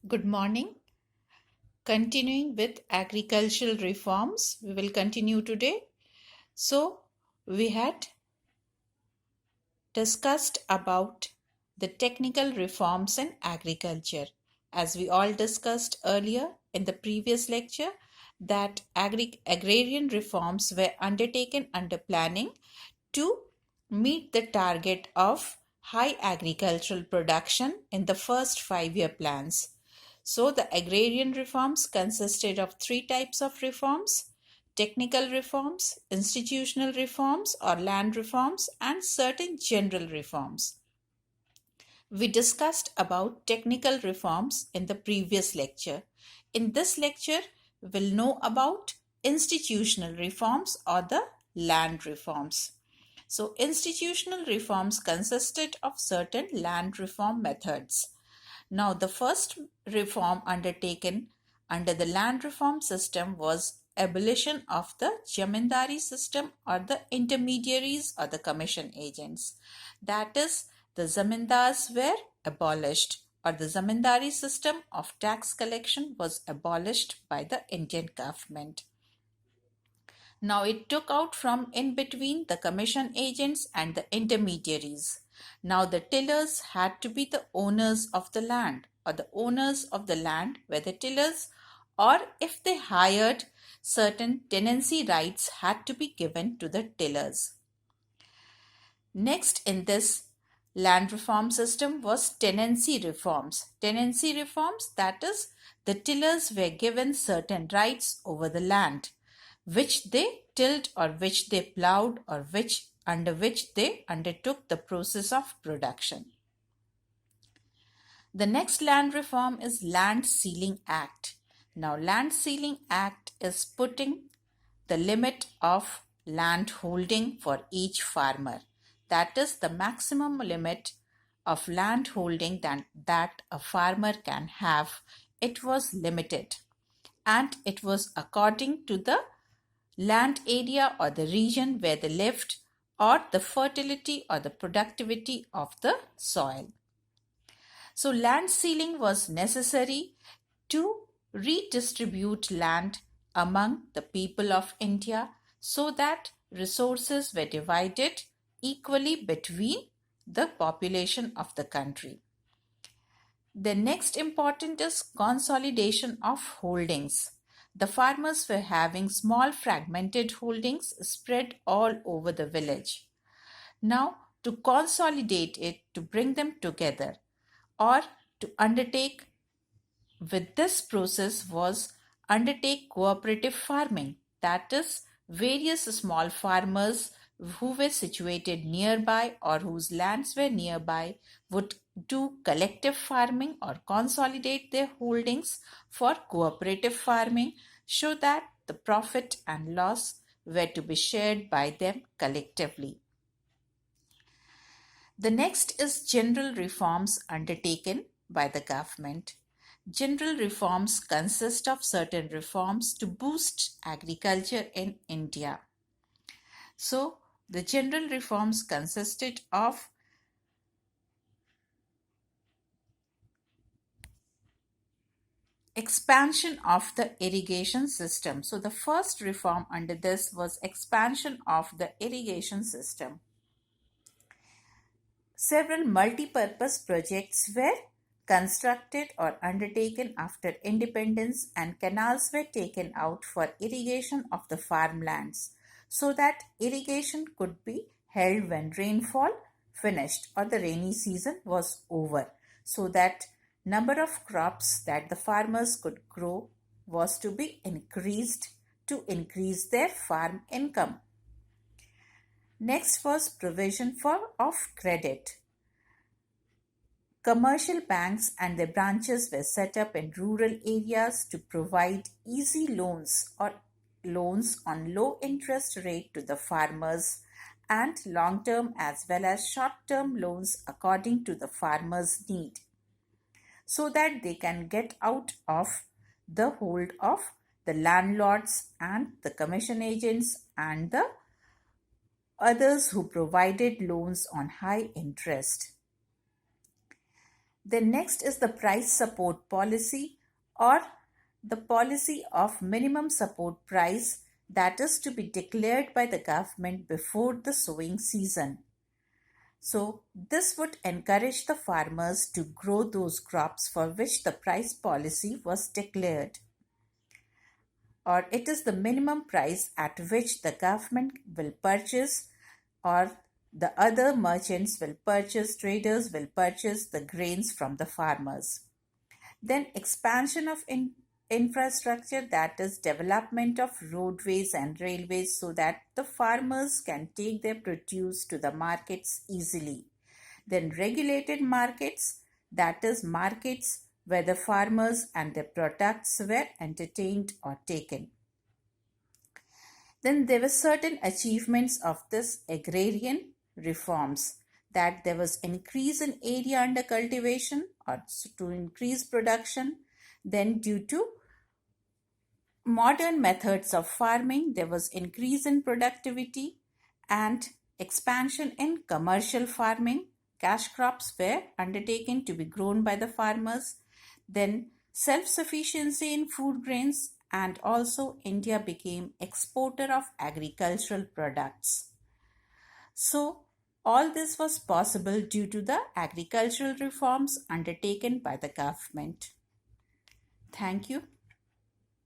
Good morning. Continuing with agricultural reforms, we will continue today. So, we had discussed about the technical reforms in agriculture. As we all discussed earlier in the previous lecture, that agrarian reforms were undertaken under planning to meet the target of high agricultural production in the first 5-year plans. So, the agrarian reforms consisted of three types of reforms: technical reforms, institutional reforms or land reforms, and certain general reforms. We discussed about technical reforms in the previous lecture. In this lecture, we'll know about institutional reforms or the land reforms. So, institutional reforms consisted of certain land reform methods. Now, the first reform undertaken under the land reform system was abolition of the jamindari system or the intermediaries or the commission agents. That is, the zamindars were abolished, or the zamindari system of tax collection was abolished by the Indian government. Now it took out from in between the commission agents and the intermediaries. Now the tillers had to be the owners of the land, or the owners of the land were the tillers, or if they hired, certain tenancy rights had to be given to the tillers. Next in this land reform system was tenancy reforms. Tenancy reforms, that is, the tillers were given certain rights over the land which they tilled or which they ploughed or under which they undertook the process of production. The next land reform is Land Ceiling Act. Now, Land Ceiling Act is putting the limit of land holding for each farmer. That is the maximum limit of land holding that a farmer can have. It was limited, and it was according to the land area or the region where they lived, or the fertility or the productivity of the soil. So, land ceiling was necessary to redistribute land among the people of India so that resources were divided equally between the population of the country. The next important is consolidation of holdings. The farmers were having small fragmented holdings spread all over the village. Now, to consolidate it, to bring them together, or to undertake with this process was undertake cooperative farming. That is, various small farmers who were situated nearby or whose lands were nearby would do collective farming or consolidate their holdings for cooperative farming so that the profit and loss were to be shared by them collectively. The next is general reforms undertaken by the government. General reforms consist of certain reforms to boost agriculture in India. So, the general reforms consisted of expansion of the irrigation system. So, the first reform under this was expansion of the irrigation system. Several multi-purpose projects were constructed or undertaken after independence, and canals were taken out for irrigation of the farmlands so that irrigation could be held when rainfall finished or the rainy season was over, so that number of crops that the farmers could grow was to be increased to increase their farm income. Next was provision of credit. Commercial banks and their branches were set up in rural areas to provide easy loans or loans on low interest rate to the farmers, and long-term as well as short-term loans according to the farmer's need, so that they can get out of the hold of the landlords and the commission agents and the others who provided loans on high interest. Then next is the price support policy, or the policy of minimum support price that is to be declared by the government before the sowing season. So this would encourage the farmers to grow those crops for which the price policy was declared, or it is the minimum price at which the government will purchase, or the other merchants will purchase, traders will purchase the grains from the farmers. Then expansion of infrastructure, that is development of roadways and railways so that the farmers can take their produce to the markets easily. Then regulated markets, that is markets where the farmers and their products were entertained or taken. Then there were certain achievements of this agrarian reforms, that there was increase in area under cultivation or to increase production. Then due to modern methods of farming, there was increase in productivity and expansion in commercial farming. Cash crops were undertaken to be grown by the farmers. Then self-sufficiency in food grains, and also India became exporter of agricultural products. So all this was possible due to the agricultural reforms undertaken by the government. Thank you.